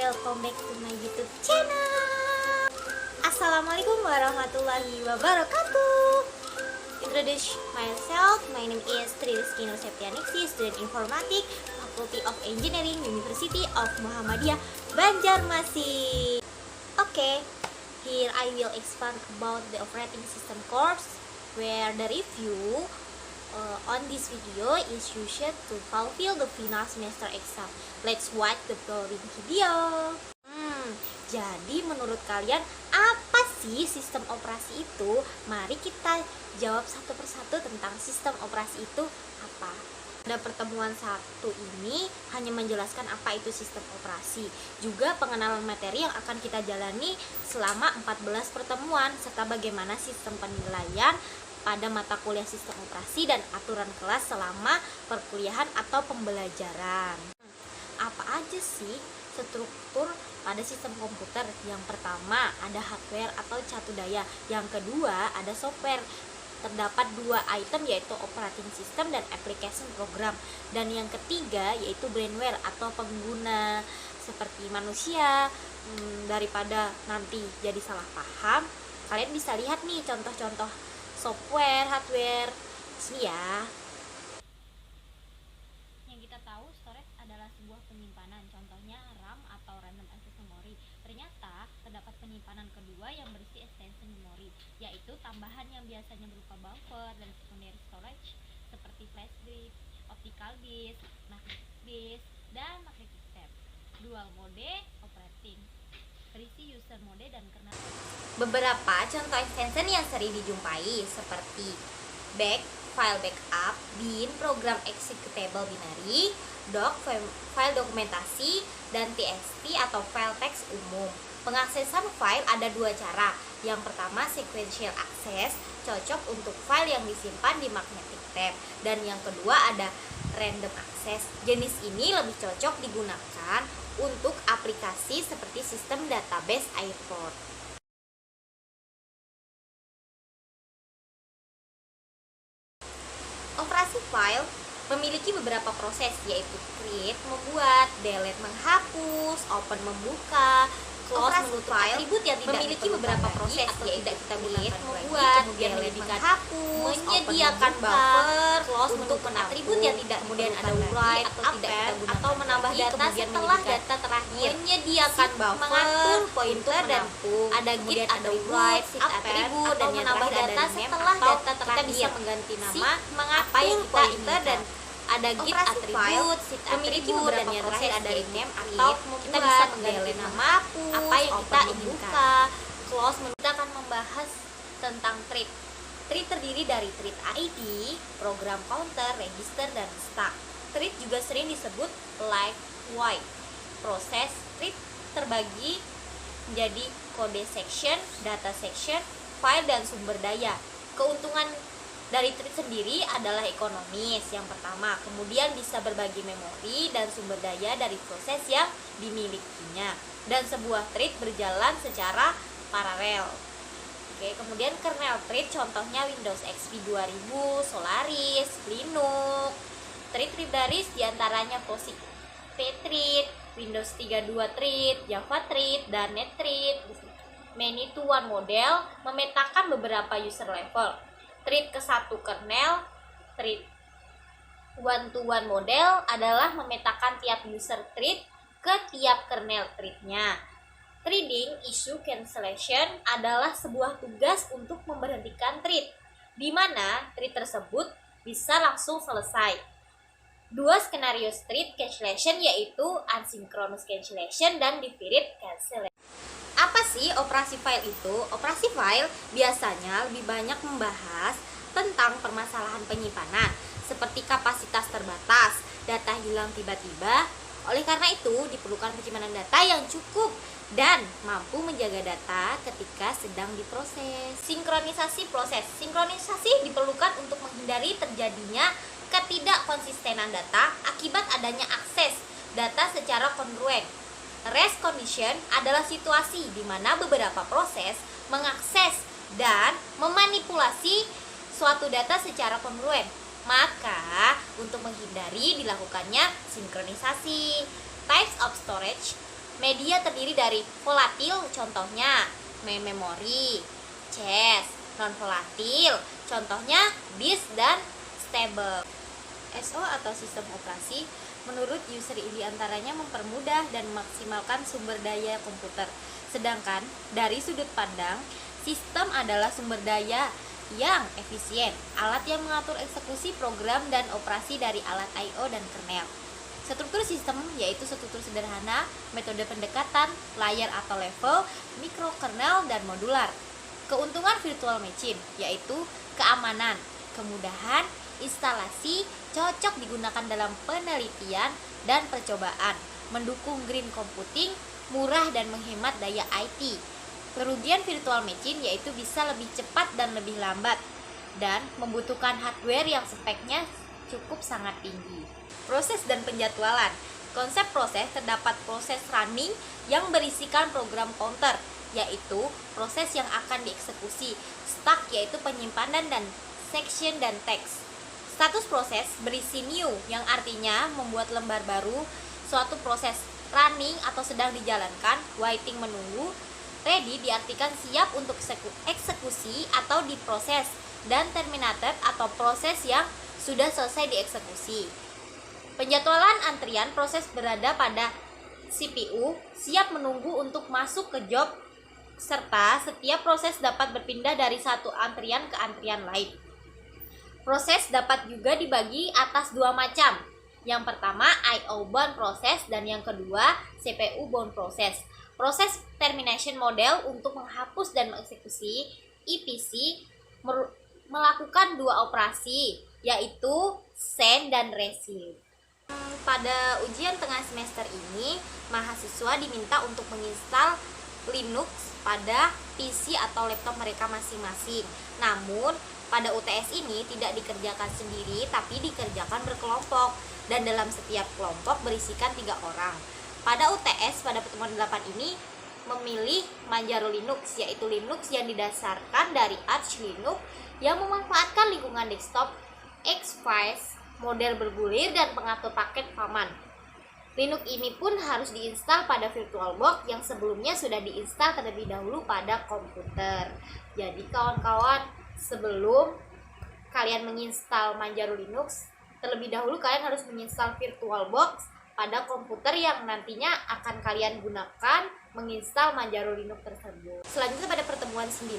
welcome back to my YouTube channel. Assalamualaikum warahmatullahi wabarakatuh. Introduce myself, my name is Tri Rizky Nur Septianingsih, student informatik, Faculty of Engineering, University of Muhammadiyah, Banjarmasin. Okay, here I will expand about the operating system course, where the review on this video is used to fulfill the final semester exam. Let's watch the following video. Jadi menurut kalian apa sih sistem operasi itu? Mari kita jawab satu persatu tentang sistem operasi itu apa. Pada pertemuan satu ini hanya menjelaskan apa itu sistem operasi, juga pengenalan materi yang akan kita jalani selama 14 pertemuan, serta bagaimana sistem penilaian pada mata kuliah sistem operasi dan aturan kelas selama perkuliahan atau pembelajaran. Apa aja sih struktur pada sistem komputer? Yang pertama ada hardware atau catu daya, yang kedua ada software. Terdapat dua item yaitu operating system dan application program, dan yang ketiga yaitu brainware atau pengguna seperti manusia. Daripada nanti jadi salah paham, kalian bisa lihat nih contoh-contoh software, hardware sini ya. Yang kita tahu, storage adalah sebuah penyimpanan, contohnya RAM atau random access memory. Ternyata terdapat penyimpanan kedua yang berisi extension memory, yaitu tambahan yang biasanya berupa buffer dan secondary storage seperti flash disk, optical disk, magnetic disk, dan magnetic tape. Dual mode operating, berisi user mode dan kernel. Beberapa contoh extension yang sering dijumpai seperti back, file backup, bin, program executable binary, doc, file dokumentasi, dan txt atau file teks umum. Pengaksesan file ada dua cara. Yang pertama sequential access, cocok untuk file yang disimpan di magnetic tape, dan yang kedua ada random access. Jenis ini lebih cocok digunakan untuk aplikasi seperti sistem database airport. Operasi file memiliki beberapa proses, yaitu create membuat, delete menghapus, open membuka, close menutup atribut yang tidak memiliki beberapa proses, yaitu kita create membuat, kemudian menghapus, menyediakan buffer, close menutup atribut yang tidak kemudian ada write atau tidak kita gunakan, atau menambah data setelah data terakhir, menyediakan buffer, mengatur pointer, dan ada git, ada write, atribut, dan menambah data setelah data terakhir. Kita bisa mengganti nama, mengatur pointer, dan ada git atribut, set memiliki beberapa proses, ada rename atau kita bisa mengganti nama apa yang kita inginkan. Close kita akan membahas tentang thread. Thread terdiri dari thread ID, program counter, register, dan stack. Thread juga sering disebut live write. Proses thread terbagi menjadi kode section, data section, file, dan sumber daya. Keuntungan dari thread sendiri adalah ekonomis yang pertama, kemudian bisa berbagi memori dan sumber daya dari proses yang dimilikinya, dan sebuah thread berjalan secara paralel. Oke, kemudian kernel thread contohnya Windows XP 2000, Solaris, Linux. Thread baris diantaranya POSIX thread, Windows 32 thread, Java thread, dan Net thread. Many to one model memetakan beberapa user level. Thread ke satu kernel, thread one-to-one model adalah memetakan tiap user thread ke tiap kernel threadnya. Threading issue cancellation adalah sebuah tugas untuk memberhentikan thread, di mana thread tersebut bisa langsung selesai. Dua skenario thread cancellation yaitu asynchronous cancellation dan deferred cancellation. Apa sih operasi file itu? Operasi file biasanya lebih banyak membahas tentang permasalahan penyimpanan, seperti kapasitas terbatas, data hilang tiba-tiba. Oleh karena itu, diperlukan penyimpanan data yang cukup dan mampu menjaga data ketika sedang diproses. Sinkronisasi proses. Sinkronisasi diperlukan untuk menghindari terjadinya ketidakkonsistenan data akibat adanya akses data secara kongruen. Rest condition adalah situasi di mana beberapa proses mengakses dan memanipulasi suatu data secara kongruen. Maka, untuk menghindari dilakukannya sinkronisasi. Types of storage Media terdiri dari volatil, contohnya main memory, cache, non-volatil, contohnya disk dan stable. SO atau sistem operasi menurut user di antaranya mempermudah dan memaksimalkan sumber daya komputer. Sedangkan dari sudut pandang, sistem adalah sumber daya yang efisien, alat yang mengatur eksekusi program dan operasi dari alat I/O dan kernel. Struktur sistem yaitu struktur sederhana, metode pendekatan, layer atau level, mikrokernel, dan modular. Keuntungan virtual machine yaitu keamanan, kemudahan, instalasi, cocok digunakan dalam penelitian dan percobaan, mendukung green computing, murah dan menghemat daya IT. Kerugian virtual machine yaitu bisa lebih cepat dan lebih lambat, dan membutuhkan hardware yang speknya cukup sangat tinggi. Proses dan penjadwalan. Konsep proses terdapat proses running yang berisikan program counter, yaitu proses yang akan dieksekusi. Stack yaitu penyimpanan dan section dan teks. Status proses berisi new yang artinya membuat lembar baru. Suatu proses running atau sedang dijalankan, waiting menunggu. Ready diartikan siap untuk eksekusi atau diproses, dan terminated atau proses yang sudah selesai dieksekusi. Penjadwalan antrian proses berada pada CPU, siap menunggu untuk masuk ke job, serta setiap proses dapat berpindah dari satu antrian ke antrian lain. Proses dapat juga dibagi atas dua macam. Yang pertama I/O bound process dan yang kedua CPU bound process. Proses termination model untuk menghapus dan mengeksekusi. EPC melakukan dua operasi, yaitu send dan receive. Pada ujian tengah semester ini, mahasiswa diminta untuk menginstal Linux pada PC atau laptop mereka masing-masing. Namun, pada UTS ini tidak dikerjakan sendiri, tapi dikerjakan berkelompok, dan dalam setiap kelompok berisikan 3 orang. Pada UTS pada pertemuan 8 ini memilih Manjaro Linux, yaitu Linux yang didasarkan dari Arch Linux yang memanfaatkan lingkungan desktop X-Files, model bergulir, dan pengatur paket paman. Linux ini pun harus diinstal pada VirtualBox yang sebelumnya sudah diinstal terlebih dahulu pada komputer. Jadi kawan-kawan, sebelum kalian menginstal Manjaro Linux, terlebih dahulu kalian harus menginstal VirtualBox pada komputer yang nantinya akan kalian gunakan menginstal Manjaro Linux tersebut. Selanjutnya pada pertemuan 9,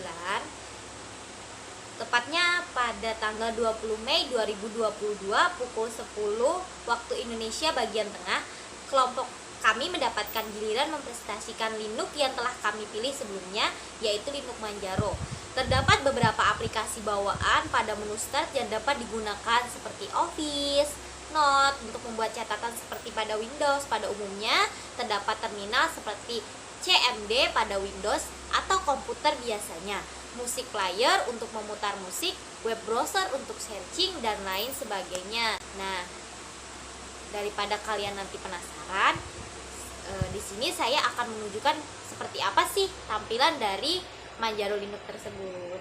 tepatnya pada tanggal 20 Mei 2022 pukul 10 waktu Indonesia bagian tengah, kelompok kami mendapatkan giliran mempresentasikan Linux yang telah kami pilih sebelumnya, yaitu Linux Manjaro. Terdapat beberapa aplikasi bawaan pada menu start yang dapat digunakan seperti Office, Note untuk membuat catatan seperti pada Windows. Pada umumnya terdapat terminal seperti CMD pada Windows atau komputer biasanya, musik player untuk memutar musik, web browser untuk searching, dan lain sebagainya. Nah, daripada kalian nanti penasaran, di sini saya akan menunjukkan seperti apa sih tampilan dari Manjaro Linux tersebut.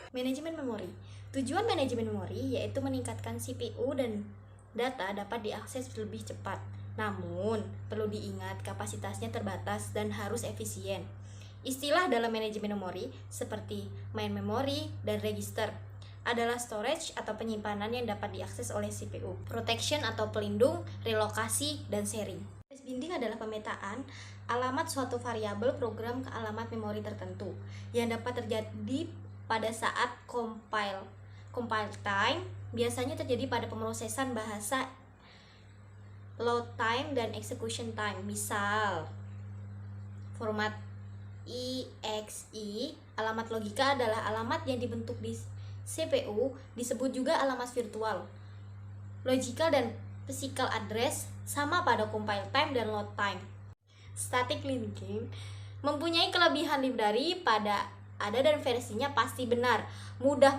Manajemen memori. Tujuan manajemen memori yaitu meningkatkan CPU dan data dapat diakses lebih cepat. Namun, perlu diingat kapasitasnya terbatas dan harus efisien. Istilah dalam manajemen memori seperti main memory dan register adalah storage atau penyimpanan yang dapat diakses oleh CPU. Protection atau pelindung, relokasi, dan sharing. Address binding adalah pemetaan alamat suatu variabel program ke alamat memori tertentu yang dapat terjadi pada saat compile time, biasanya terjadi pada pemrosesan bahasa, load time, dan execution time. Misal, format EXE, alamat logika adalah alamat yang dibentuk di CPU, disebut juga alamat virtual. Logical dan physical address sama pada compile time dan load time. Static linking mempunyai kelebihan library pada ada dan versinya pasti benar, mudah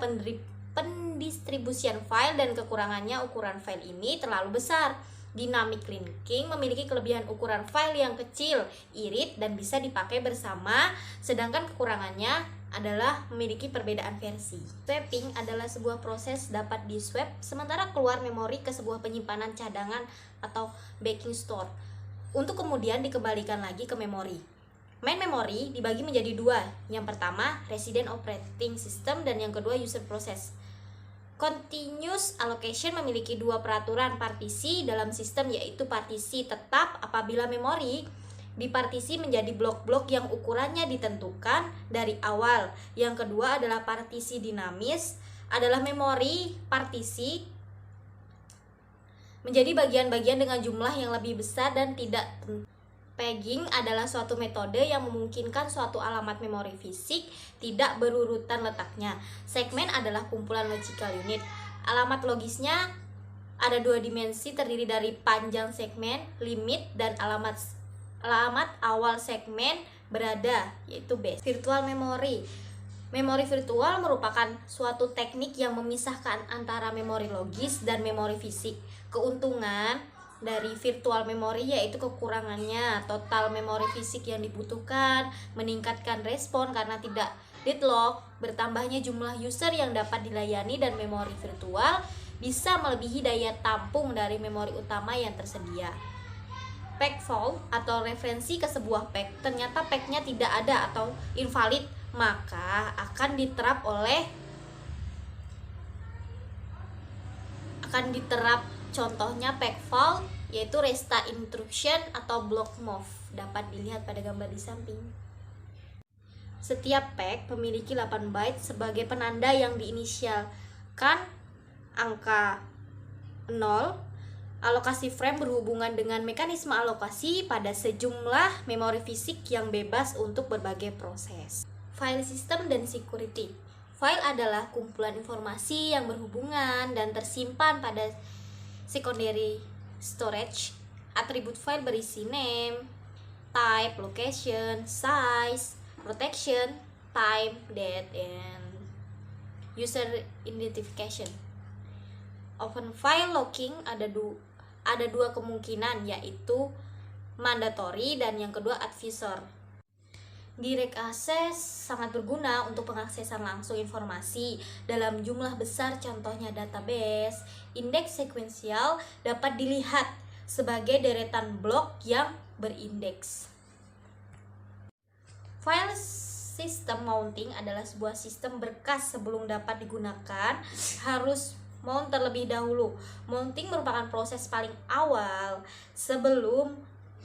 pendistribusian file, dan kekurangannya ukuran file ini terlalu besar. Dynamic linking memiliki kelebihan ukuran file yang kecil, irit, dan bisa dipakai bersama, sedangkan kekurangannya adalah memiliki perbedaan versi. Swapping adalah sebuah proses dapat di-swap sementara keluar memori ke sebuah penyimpanan cadangan atau backing store. untuk kemudian dikembalikan lagi ke memori. Main memory dibagi menjadi dua. Yang pertama, resident operating system, dan yang kedua, user process. Continuous allocation memiliki dua peraturan partisi dalam sistem, yaitu partisi tetap apabila memori dipartisi menjadi blok-blok yang ukurannya ditentukan dari awal. Yang kedua adalah partisi dinamis, adalah memori partisi menjadi bagian-bagian dengan jumlah yang lebih besar dan tidak tentu. Pegging adalah suatu metode yang memungkinkan suatu alamat memori fisik tidak berurutan letaknya. Segmen adalah kumpulan logical unit. Alamat logisnya ada dua dimensi, terdiri dari panjang segmen, limit, dan alamat awal segmen berada, yaitu base. Virtual memory. Memori virtual merupakan suatu teknik yang memisahkan antara memori logis dan memori fisik. Keuntungan dari virtual memory yaitu kekurangannya total memori fisik yang dibutuhkan, meningkatkan respon karena tidak deadlock, bertambahnya jumlah user yang dapat dilayani, dan memori virtual bisa melebihi daya tampung dari memori utama yang tersedia. Peg fault atau referensi ke sebuah peg, ternyata pegnya tidak ada atau invalid, maka akan diterap contohnya peg fault yaitu restart instruction atau block move, dapat dilihat pada gambar di samping. Setiap peg memiliki 8 byte sebagai penanda yang diinisialkan angka 0. Alokasi frame berhubungan dengan mekanisme alokasi pada sejumlah memori fisik yang bebas untuk berbagai proses. File system dan security. File adalah kumpulan informasi yang berhubungan dan tersimpan pada secondary storage. Atribut file berisi name, type, location, size, protection, time, date, and user identification. Open file locking ada dua kemungkinan, yaitu mandatory dan yang kedua advisor. Direct access sangat berguna untuk pengaksesan langsung informasi dalam jumlah besar, contohnya database. Indeks sekuensial dapat dilihat sebagai deretan blok yang berindeks. File system mounting adalah sebuah sistem berkas sebelum dapat digunakan harus mount terlebih dahulu. Mounting merupakan proses paling awal sebelum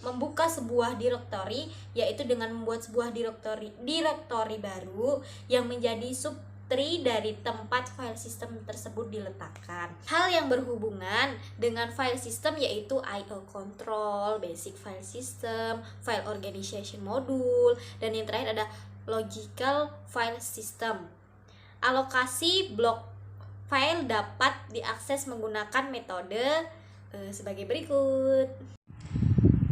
membuka sebuah directory, yaitu dengan membuat sebuah directory baru yang menjadi subtree dari tempat file system tersebut diletakkan. Hal yang berhubungan dengan file system yaitu I/O control, basic file system, file organization module, dan yang terakhir ada logical file system. Alokasi blok file dapat diakses menggunakan metode sebagai berikut.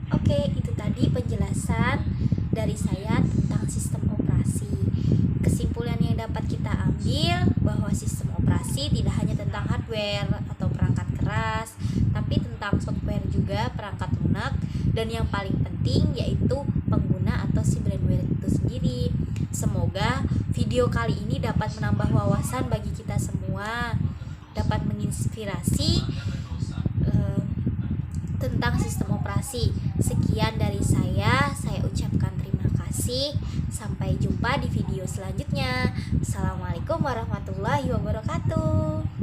Oke, itu tadi penjelasan dari saya tentang sistem operasi. Kesimpulan yang dapat kita ambil bahwa sistem operasi tidak hanya tentang hardware atau perangkat keras, tapi tentang software juga, perangkat lunak, dan yang paling penting yaitu pengguna atau si brainware itu sendiri. Semoga video kali ini dapat menambah wawasan bagi kita semua, dapat menginspirasi tentang sistem operasi. Sekian dari saya ucapkan terima kasih. Sampai jumpa di video selanjutnya. Assalamualaikum warahmatullahi wabarakatuh.